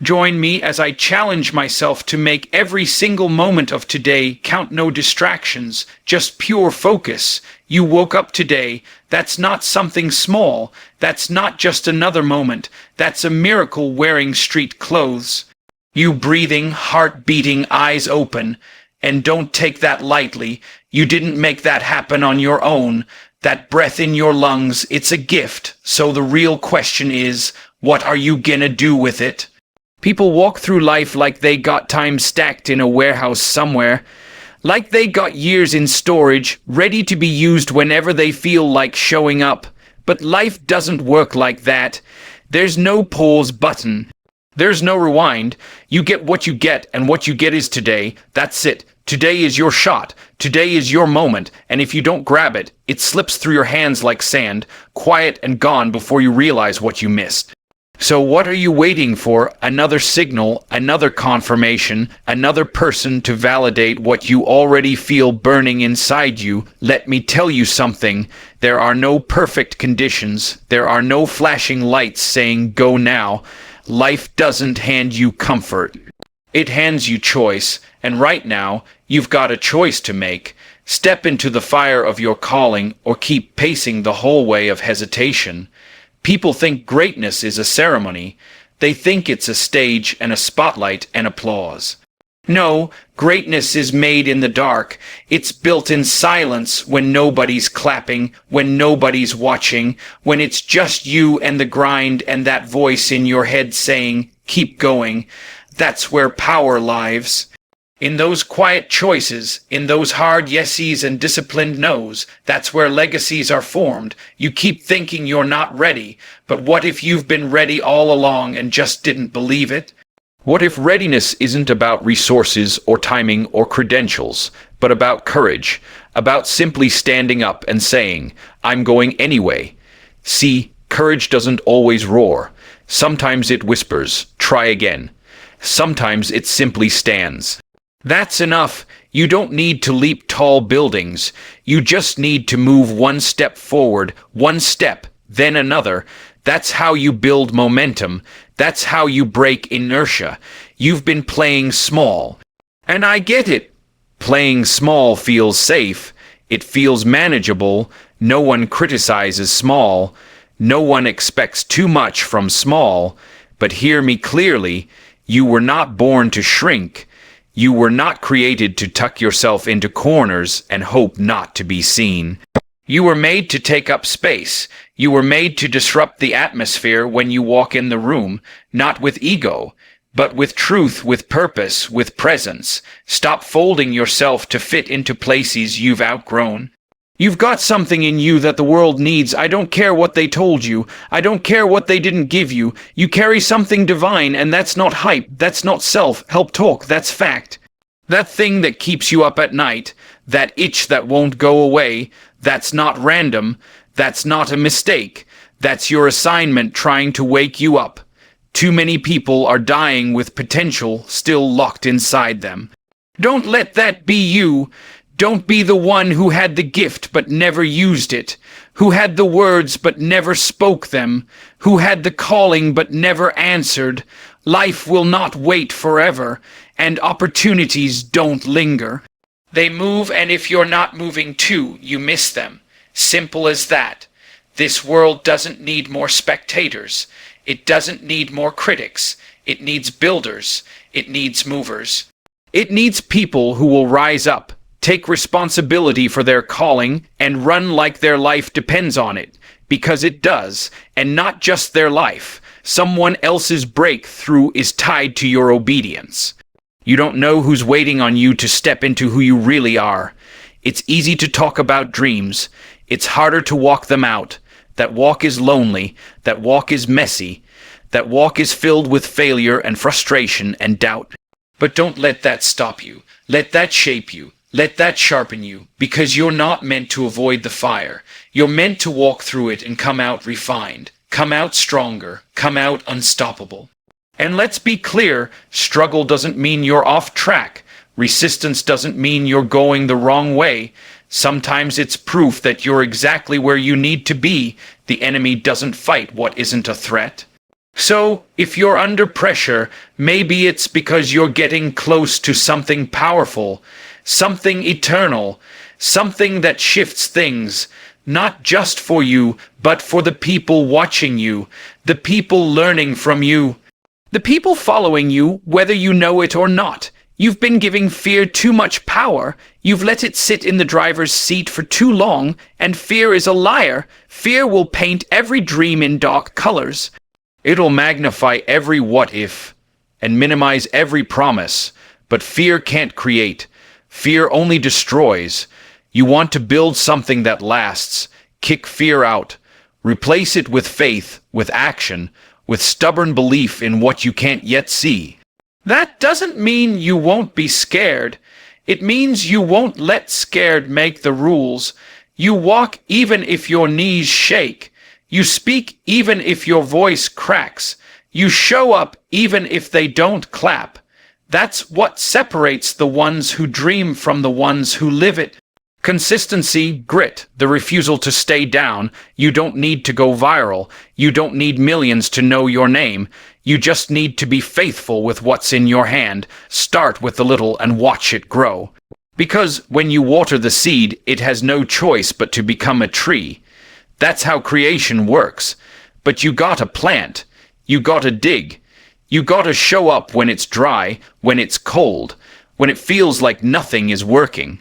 Join me as I challenge myself to make every single moment of today count. No distractions, just pure focus. You woke up today. That's not something small. That's not just another moment. That's a miracle wearing street clothes. You breathing, heart beating, eyes open. And don't take that lightly. You didn't make that happen on your own. That breath in your lungs, it's a gift. So the real question is, what are you gonna do with it? People walk through life like they got time stacked in a warehouse somewhere, like they got years in storage, ready to be used whenever they feel like showing up. But life doesn't work like that. There's no pause button. There's no rewind. You get what you get, and what you get is today. That's it. Today is your shot. Today is your moment, and if you don't grab it, it slips through your hands like sand, quiet and gone before you realize what you missed. So what are you waiting for? Another signal, another confirmation, another person to validate what you already feel burning inside you? Let me tell you something. There are no perfect conditions. There are no flashing lights saying go now. Life doesn't hand you comfort. It hands you choice, and right now, you've got a choice to make. Step into the fire of your calling, or keep pacing the hallway of hesitation. People think greatness is a ceremony. They think it's a stage and a spotlight and applause. No, greatness is made in the dark. It's built in silence, when nobody's clapping, when nobody's watching, when it's just you and the grind and that voice in your head saying, keep going. That's where power lives. In those quiet choices, in those hard yeses and disciplined no's, that's where legacies are formed. You keep thinking you're not ready, but what if you've been ready all along and just didn't believe it? What if readiness isn't about resources or timing or credentials, but about courage, about simply standing up and saying, I'm going anyway? See, courage doesn't always roar. Sometimes it whispers, try again. Sometimes it simply stands. That's enough. You don't need to leap tall buildings. You just need to move one step forward, one step, then another. That's how you build momentum. That's how you break inertia. You've been playing small. And I get it. Playing small feels safe. It feels manageable. No one criticizes small. No one expects too much from small. But hear me clearly. You were not born to shrink. You were not created to tuck yourself into corners and hope not to be seen. You were made to take up space. You were made to disrupt the atmosphere when you walk in the room, not with ego, but with truth, with purpose, with presence. Stop folding yourself to fit into places you've outgrown. You've got something in you that the world needs. I don't care what they told you. I don't care what they didn't give you. You carry something divine, and that's not hype. That's not self-help talk. That's fact. That thing that keeps you up at night, that itch that won't go away, that's not random. That's not a mistake. That's your assignment trying to wake you up. Too many people are dying with potential still locked inside them. Don't let that be you. Don't be the one who had the gift but never used it, who had the words but never spoke them, who had the calling but never answered. Life will not wait forever, and opportunities don't linger. They move, and if you're not moving too, you miss them. Simple as that. This world doesn't need more spectators. It doesn't need more critics. It needs builders. It needs movers. It needs people who will rise up, take responsibility for their calling, and run like their life depends on it. Because it does, and not just their life. Someone else's breakthrough is tied to your obedience. You don't know who's waiting on you to step into who you really are. It's easy to talk about dreams. It's harder to walk them out. That walk is lonely. That walk is messy. That walk is filled with failure and frustration and doubt. But don't let that stop you. Let that shape you. Let that sharpen you, because you're not meant to avoid the fire. You're meant to walk through it and come out refined, come out stronger, come out unstoppable. And let's be clear, struggle doesn't mean you're off track. Resistance doesn't mean you're going the wrong way. Sometimes it's proof that you're exactly where you need to be. The enemy doesn't fight what isn't a threat. So, if you're under pressure, maybe it's because you're getting close to something powerful, something eternal, something that shifts things, not just for you, but for the people watching you, the people learning from you, the people following you, whether you know it or not. You've been giving fear too much power. You've let it sit in the driver's seat for too long, and fear is a liar. Fear will paint every dream in dark colors. It'll magnify every what if and minimize every promise, but fear can't create. Fear only destroys. You want to build something that lasts. Kick fear out. Replace it with faith, with action, with stubborn belief in what you can't yet see. That doesn't mean you won't be scared. It means you won't let scared make the rules. You walk even if your knees shake. You speak even if your voice cracks. You show up even if they don't clap. That's what separates the ones who dream from the ones who live it. Consistency, grit, the refusal to stay down. You don't need to go viral. You don't need millions to know your name. You just need to be faithful with what's in your hand. Start with the little and watch it grow. Because when you water the seed, it has no choice but to become a tree. That's how creation works. But you gotta plant. You gotta dig. You gotta show up when it's dry, when it's cold, when it feels like nothing is working.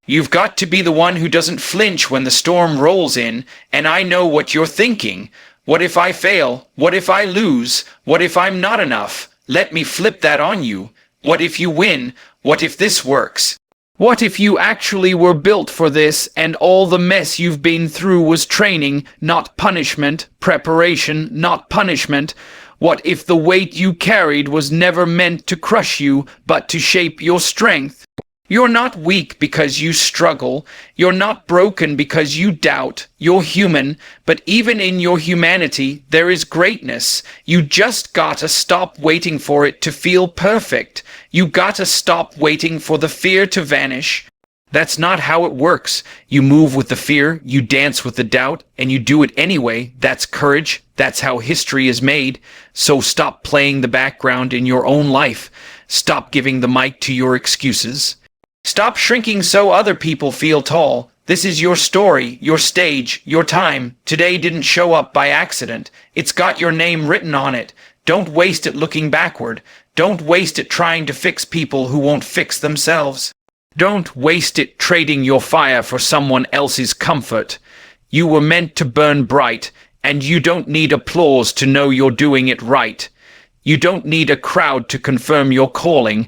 You've got to be the one who doesn't flinch when the storm rolls in, and I know what you're thinking. What if I fail? What if I lose? What if I'm not enough? Let me flip that on you. What if you win? What if this works? What if you actually were built for this and all the mess you've been through was training, not punishment, preparation, not punishment? What if the weight you carried was never meant to crush you, but to shape your strength? You're not weak because you struggle. You're not broken because you doubt. You're human, but even in your humanity, there is greatness. You just gotta stop waiting for it to feel perfect. You gotta stop waiting for the fear to vanish. That's not how it works. You move with the fear, you dance with the doubt, and you do it anyway. That's courage. That's how history is made. So stop playing the background in your own life. Stop giving the mic to your excuses. Stop shrinking so other people feel tall. This is your story, your stage, your time. Today didn't show up by accident. It's got your name written on it. Don't waste it looking backward. Don't waste it trying to fix people who won't fix themselves. Don't waste it trading your fire for someone else's comfort. You were meant to burn bright, and you don't need applause to know you're doing it right. You don't need a crowd to confirm your calling.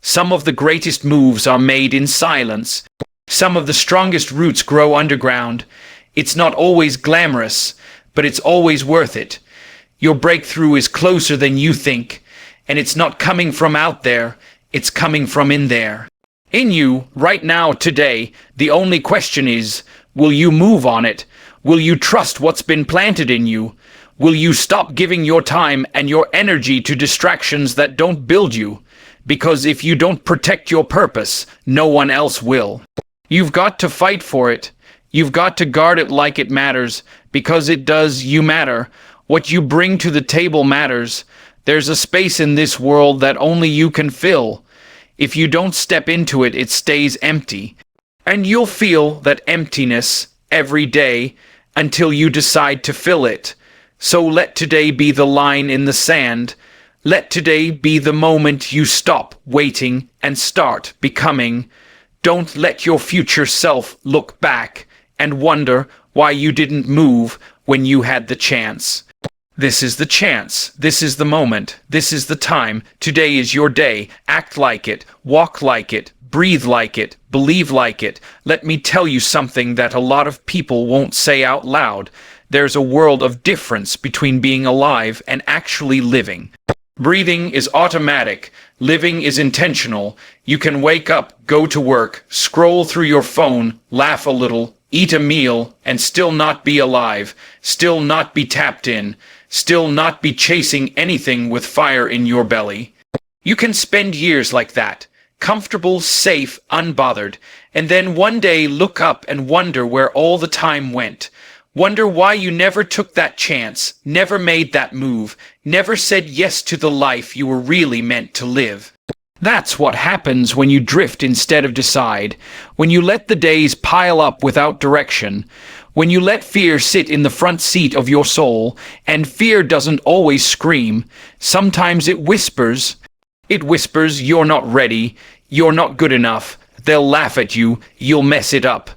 Some of the greatest moves are made in silence. Some of the strongest roots grow underground. It's not always glamorous, but it's always worth it. Your breakthrough is closer than you think, and it's not coming from out there, it's coming from in there. In you, right now, today, the only question is, will you move on it? Will you trust what's been planted in you? Will you stop giving your time and your energy to distractions that don't build you? Because if you don't protect your purpose, no one else will. You've got to fight for it. You've got to guard it like it matters, because it does. You matter. What you bring to the table matters. There's a space in this world that only you can fill. If you don't step into it, it stays empty. And you'll feel that emptiness every day until you decide to fill it. So let today be the line in the sand. Let today be the moment you stop waiting and start becoming. Don't let your future self look back and wonder why you didn't move when you had the chance. This is the chance. This is the moment. This is the time. Today is your day. Act like it. Walk like it. Breathe like it. Believe like it. Let me tell you something that a lot of people won't say out loud. There's a world of difference between being alive and actually living. Breathing is automatic. Living is intentional. You can wake up, go to work, scroll through your phone, laugh a little, eat a meal, and still not be alive, still not be tapped in, still not be chasing anything with fire in your belly. You can spend years like that, comfortable, safe, unbothered, and then one day look up and wonder where all the time went. Wonder why you never took that chance, never made that move, never said yes to the life you were really meant to live. That's what happens when you drift instead of decide, when you let the days pile up without direction, when you let fear sit in the front seat of your soul, and fear doesn't always scream. Sometimes it whispers. It whispers, you're not ready, you're not good enough, they'll laugh at you, you'll mess it up.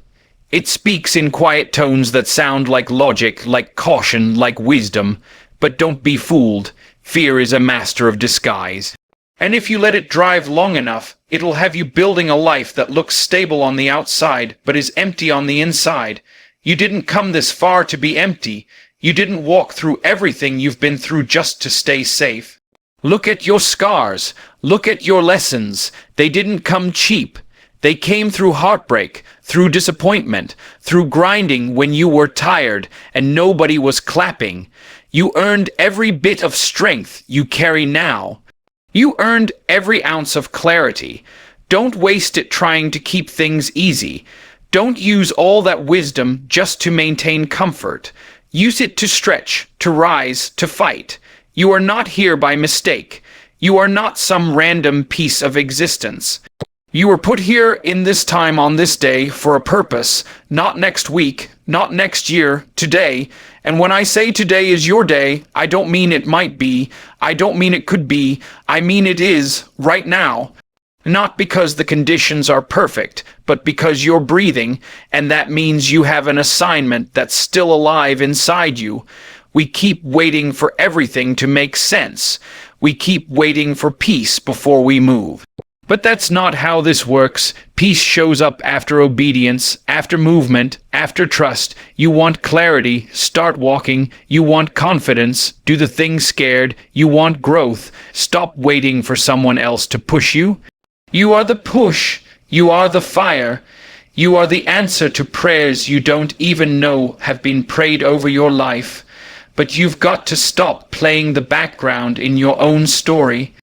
It speaks in quiet tones that sound like logic, like caution, like wisdom. But don't be fooled. Fear is a master of disguise. And if you let it drive long enough, it'll have you building a life that looks stable on the outside, but is empty on the inside. You didn't come this far to be empty. You didn't walk through everything you've been through just to stay safe. Look at your scars. Look at your lessons. They didn't come cheap. They came through heartbreak, through disappointment, through grinding when you were tired and nobody was clapping. You earned every bit of strength you carry now. You earned every ounce of clarity. Don't waste it trying to keep things easy. Don't use all that wisdom just to maintain comfort. Use it to stretch, to rise, to fight. You are not here by mistake. You are not some random piece of existence. You were put here in this time on this day for a purpose, not next week, not next year, today. And when I say today is your day, I don't mean it might be, I don't mean it could be, I mean it is, right now. Not because the conditions are perfect, but because you're breathing, and that means you have an assignment that's still alive inside you. We keep waiting for everything to make sense. We keep waiting for peace before we move. But that's not how this works. Peace shows up after obedience, after movement, after trust. You want clarity, start walking. You want confidence, do the thing scared. You want growth, stop waiting for someone else to push you. You are the push, you are the fire. You are the answer to prayers you don't even know have been prayed over your life. But you've got to stop playing the background in your own story.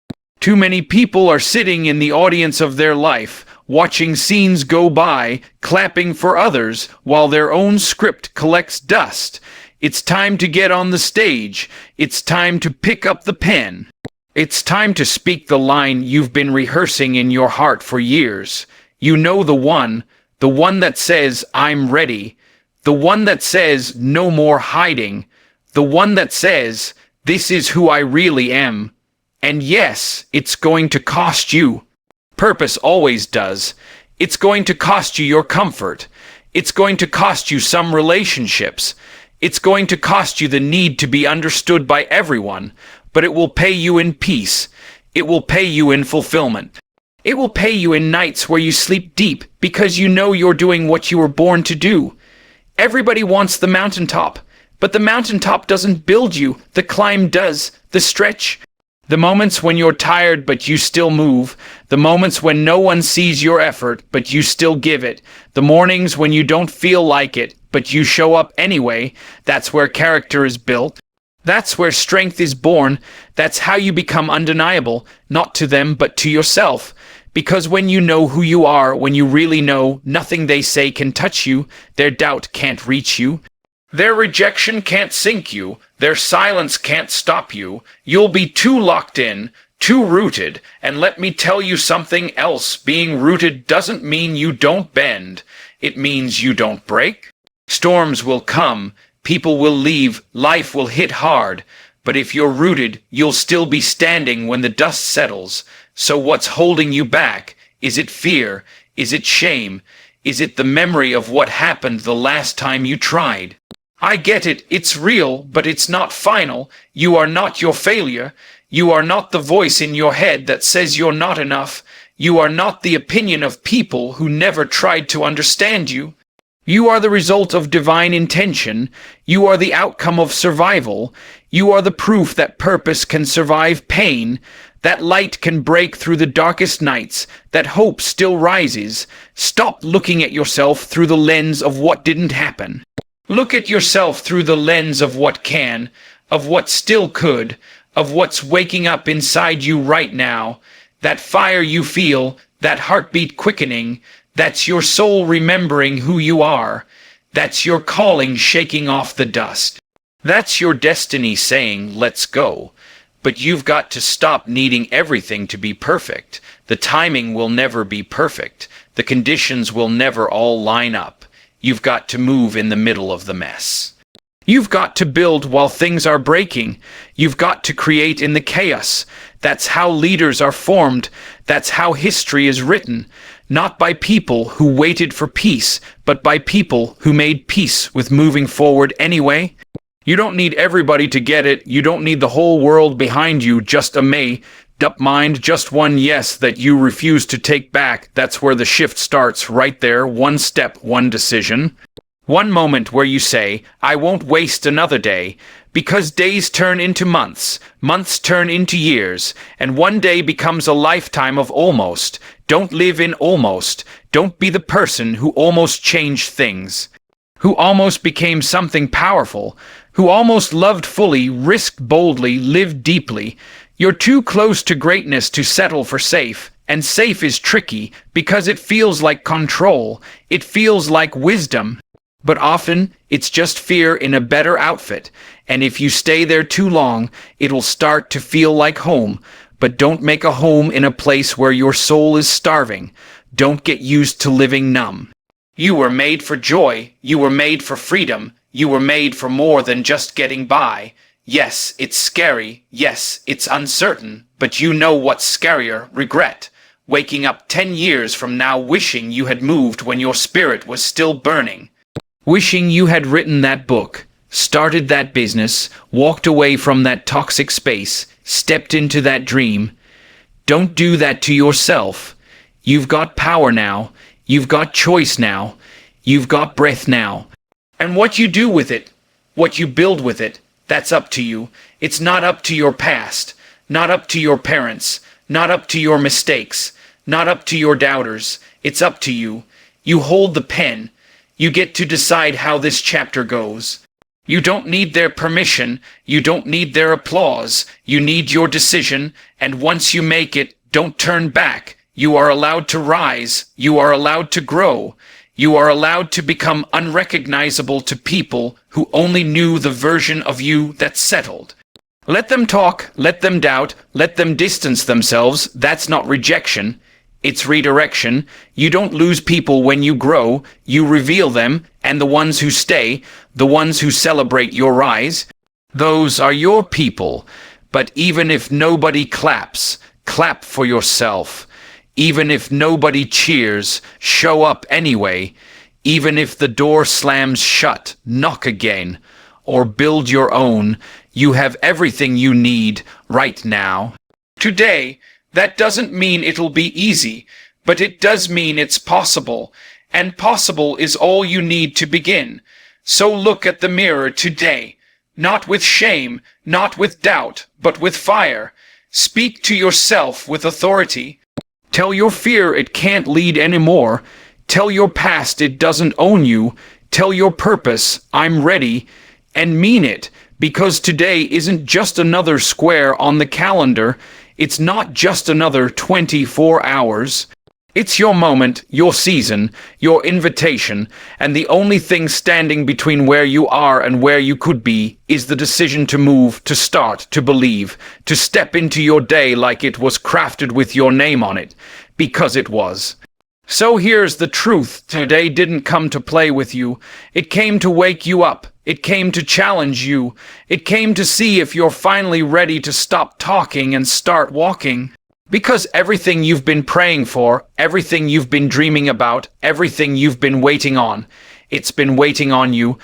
Too many people are sitting in the audience of their life, watching scenes go by, clapping for others, while their own script collects dust. It's time to get on the stage. It's time to pick up the pen. It's time to speak the line you've been rehearsing in your heart for years. You know the one that says, I'm ready. The one that says, no more hiding. The one that says, this is who I really am. And yes, it's going to cost you. Purpose always does. It's going to cost you your comfort. It's going to cost you some relationships. It's going to cost you the need to be understood by everyone. But it will pay you in peace. It will pay you in fulfillment. It will pay you in nights where you sleep deep because you know you're doing what you were born to do. Everybody wants the mountaintop, but the mountaintop doesn't build you. The climb does. The stretch. The moments when you're tired but you still move, the moments when no one sees your effort but you still give it, the mornings when you don't feel like it but you show up anyway, that's where character is built. That's where strength is born. That's how you become undeniable, not to them but to yourself. Because when you know who you are, when you really know, nothing they say can touch you, their doubt can't reach you. Their rejection can't sink you. Their silence can't stop you. You'll be too locked in, too rooted. And let me tell you something else. Being rooted doesn't mean you don't bend. It means you don't break. Storms will come. People will leave. Life will hit hard. But if you're rooted, you'll still be standing when the dust settles. So what's holding you back? Is it fear? Is it shame? Is it the memory of what happened the last time you tried? I get it, it's real, but it's not final. You are not your failure. You are not the voice in your head that says you're not enough. You are not the opinion of people who never tried to understand you. You are the result of divine intention. You are the outcome of survival. You are the proof that purpose can survive pain, that light can break through the darkest nights, that hope still rises. Stop looking at yourself through the lens of what didn't happen. Look at yourself through the lens of what can, of what still could, of what's waking up inside you right now. That fire you feel, that heartbeat quickening, that's your soul remembering who you are. That's your calling shaking off the dust. That's your destiny saying, let's go. But you've got to stop needing everything to be perfect. The timing will never be perfect. The conditions will never all line up. You've got to move in the middle of the mess. You've got to build while things are breaking. You've got to create in the chaos. That's how leaders are formed. That's how history is written. Not by people who waited for peace, but by people who made peace with moving forward anyway. You don't need everybody to get it. You don't need the whole world behind you, just a made-up mind, just one yes that you refuse to take back. That's where the shift starts, right there. One step, one decision. One moment where you say, I won't waste another day, because days turn into months, months turn into years, and one day becomes a lifetime of almost. Don't live in almost. Don't be the person who almost changed things, who almost became something powerful, who almost loved fully, risked boldly, lived deeply. You're too close to greatness to settle for safe, and safe is tricky because it feels like control, it feels like wisdom. But often, it's just fear in a better outfit, and if you stay there too long, it'll start to feel like home. But don't make a home in a place where your soul is starving. Don't get used to living numb. You were made for joy, you were made for freedom, you were made for more than just getting by. Yes, it's scary, yes, it's uncertain, but you know what's scarier? Regret. Waking up 10 years from now wishing you had moved when your spirit was still burning. Wishing you had written that book, started that business, walked away from that toxic space, stepped into that dream. Don't do that to yourself. You've got power now. You've got choice now. You've got breath now. And what you do with it, what you build with it, that's up to you. It's not up to your past, not up to your parents, not up to your mistakes, not up to your doubters. It's up to you. You hold the pen. You get to decide how this chapter goes. You don't need their permission. You don't need their applause. You need your decision, and once you make it, don't turn back. You are allowed to rise. You are allowed to grow. You are allowed to become unrecognizable to people who only knew the version of you that settled. Let them talk, let them doubt, let them distance themselves. That's not rejection. It's redirection. You don't lose people when you grow. You reveal them, and the ones who stay, the ones who celebrate your rise, those are your people. But even if nobody claps, clap for yourself. Even if nobody cheers, show up anyway. Even if the door slams shut, knock again. Or build your own. You have everything you need right now. Today, that doesn't mean it'll be easy, but it does mean it's possible. And possible is all you need to begin. So look at the mirror today. Not with shame, not with doubt, but with fire. Speak to yourself with authority. Tell your fear it can't lead anymore. Tell your past it doesn't own you. Tell your purpose, I'm ready. And mean it, because today isn't just another square on the calendar. It's not just another 24 hours. It's your moment, your season, your invitation, and the only thing standing between where you are and where you could be is the decision to move, to start, to believe, to step into your day like it was crafted with your name on it, because it was. So here's the truth. Today didn't come to play with you. It came to wake you up. It came to challenge you. It came to see if you're finally ready to stop talking and start walking. Because everything you've been praying for, everything you've been dreaming about, everything you've been waiting on, it's been waiting on you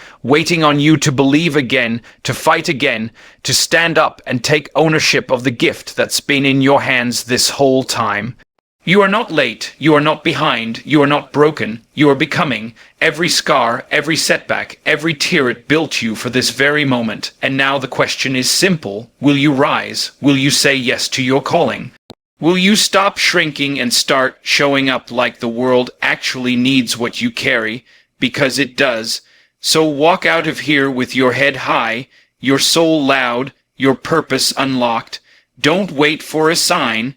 to believe again, to fight again, to stand up and take ownership of the gift that's been in your hands this whole time. You are not late, you are not behind, you are not broken, you are becoming. Every scar, every setback, every tear it built you for this very moment. And now the question is simple. Will you rise? Will you say yes to your calling? Will you stop shrinking and start showing up like the world actually needs what you carry? Because it does. So walk out of here with your head high, your soul loud, your purpose unlocked. Don't wait for a sign.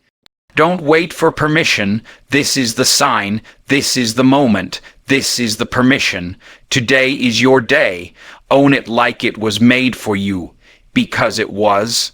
Don't wait for permission. This is the sign. This is the moment. This is the permission. Today is your day. Own it like it was made for you, because it was.